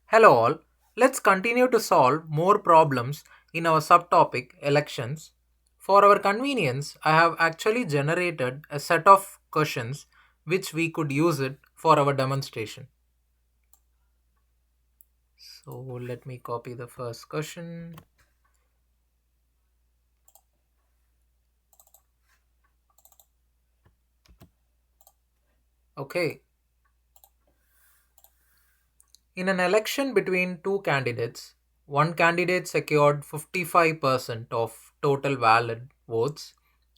Hello all, let's continue to solve more problems in our subtopic elections. For our convenience, I have actually generated a set of questions which we could use it for our demonstration. So let me copy the first question. Okay. In an election between two candidates, one candidate secured 55% of total valid votes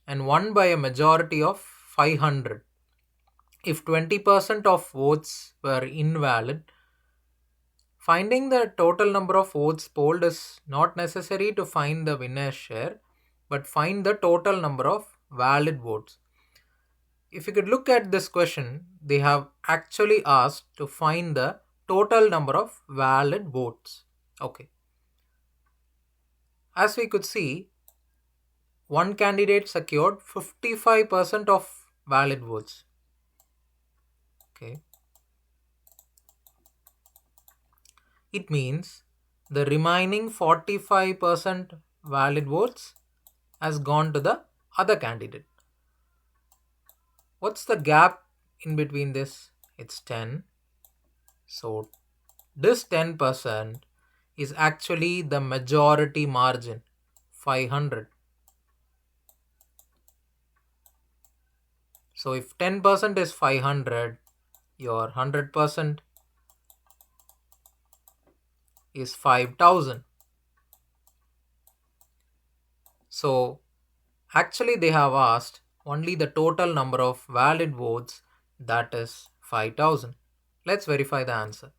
and won by a majority of 500. If 20% of votes were invalid, finding the total number of votes polled is not necessary to find the winner's share, but find the total number of valid votes. If you could look at this question, they have actually asked to find the total number of valid votes. Okay. As we could see, one candidate secured 55% of valid votes. Okay. It means the remaining 45% valid votes has gone to the other candidate. What's the gap in between this? It's 10. So this 10% is actually the majority margin, 500. So if 10% is 500, your 100% is 5000. So actually they have asked only the total number of valid votes, that is 5000. Let's verify the answer.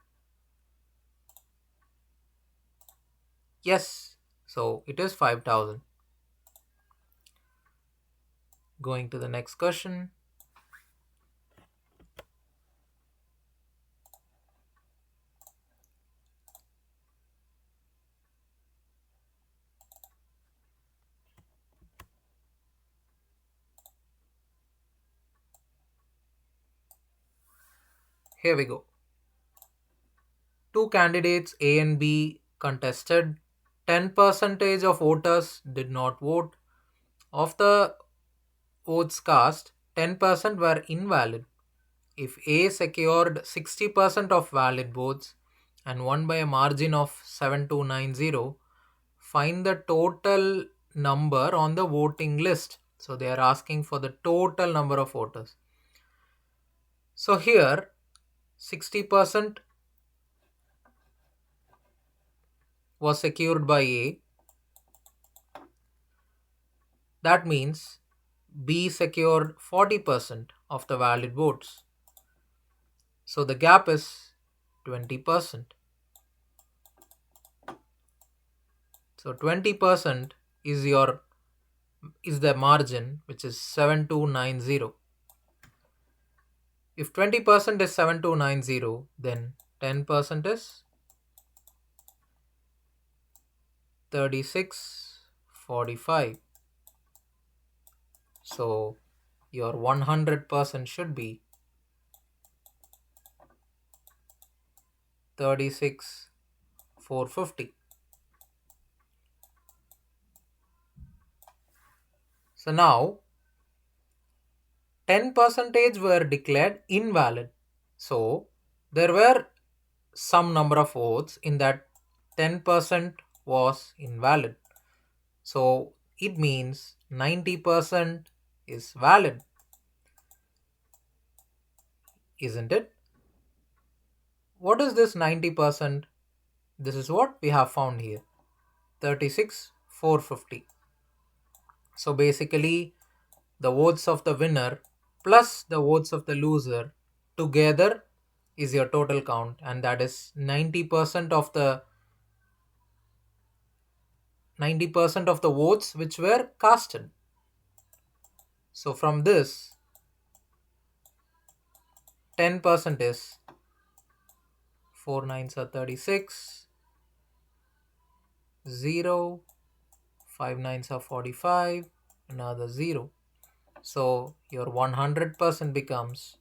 Yes, so it is 5000. Going to the next question. Here we go. Two candidates A and B contested. 10% of voters did not vote. Of the votes cast, 10% were invalid. If A secured 60% of valid votes and won by a margin of 7290, find the total number on the voting list. So they are asking for the total number of voters. So here 60% was secured by A. That means B secured 40% of the valid votes. So the gap is 20%. So 20% is the margin, which is 7290. If 20% is 7290, then 10% is 3645. So your 100% should be 36450. So now 10% were declared invalid. So there were some number of votes in that 10% was invalid. So it means 90% is valid, isn't it? What is this 90%? This is what we have found here, 36,450. So basically, the votes of the winner plus the votes of the loser together is your total count, and that is 90% of the votes which were casted. So from this, 10% is 4 nines are 36, 0, 5 nines are 45, another 0. So your 100% becomes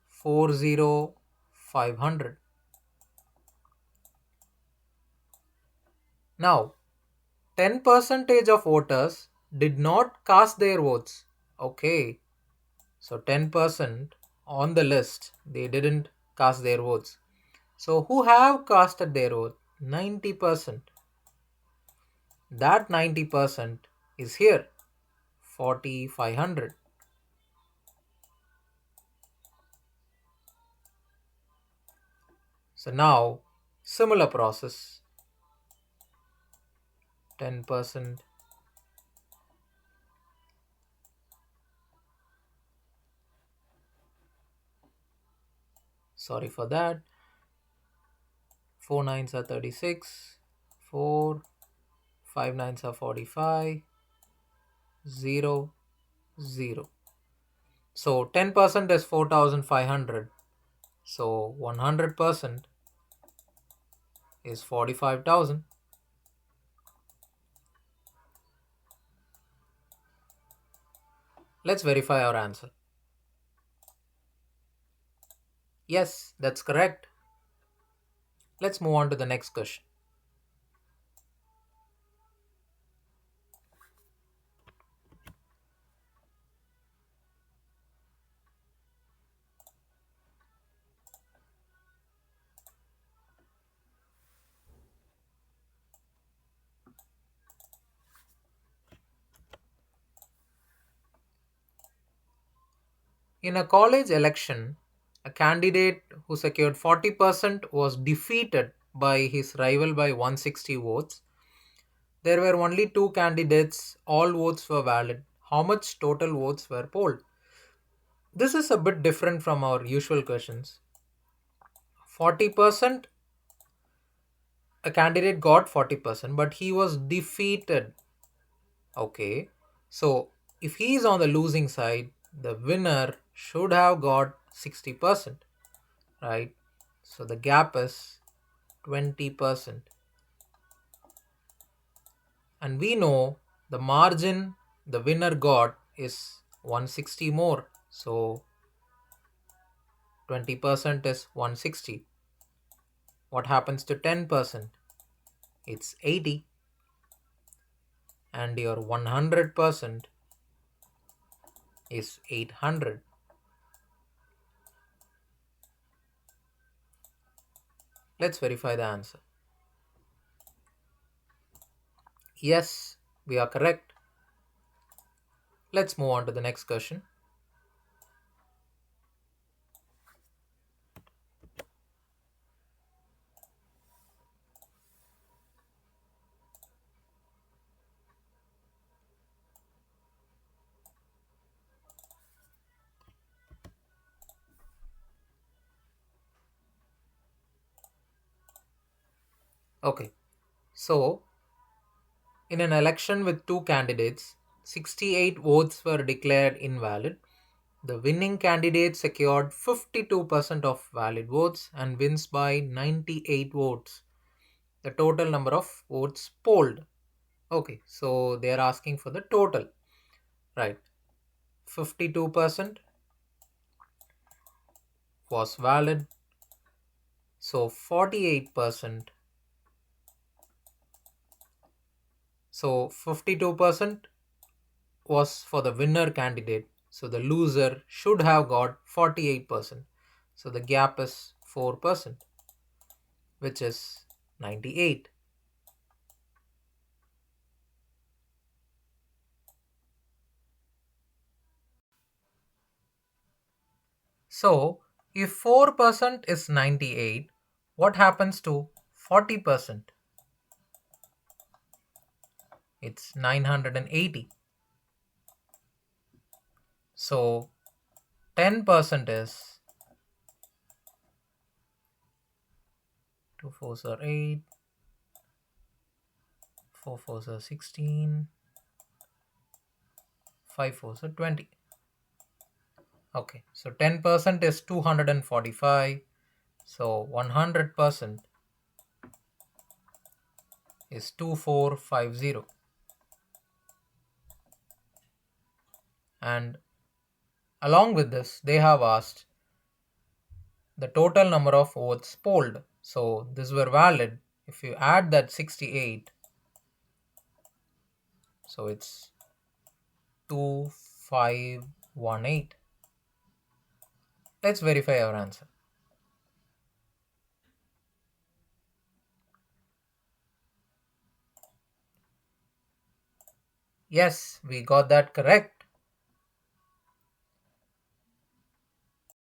40 500. Now, 10% of voters did not cast their votes. Okay, so 10% on the list, they didn't cast their votes. So who have casted their vote? 90%. That 90% is here, 4500. So now, similar process, 10%. Sorry for that. 4 nines are 36. 4, 5 nines are 45. 0, 0. So 10% is 4500. So 100% is 45,000. Let's verify our answer. Yes, that's correct. Let's move on to the next question. In a college election, a candidate who secured 40% was defeated by his rival by 160 votes. There were only two candidates, all votes were valid. How much total votes were polled? This is a bit different from our usual questions. 40%, a candidate got 40%, but he was defeated. Okay, so if he is on the losing side, the winner should have got 60%, right? So the gap is 20%. And we know the margin the winner got is 160 more. So 20% is 160. What happens to 10%? It's 80. And your 100% is 800. Let's verify the answer. Yes, we are correct. Let's move on to the next question. Okay, so in an election with two candidates, 68 votes were declared invalid. The winning candidate secured 52% of valid votes and wins by 98 votes. The total number of votes polled. Okay, so they are asking for the total. Right. 52% was valid. So 48%. So 52% was for the winner candidate. So the loser should have got 48%. So the gap is 4%, which is 98. So if 4% is 98, what happens to 40%? It's 980. So 10% is 2 4s are 8, 4 4s are 16, 5 4s are 20. Okay, so 10% is 245. So 100% is 2450. And along with this, they have asked the total number of votes polled. So these were valid. If you add that 68, so it's 2518. Let's verify our answer. Yes, we got that correct.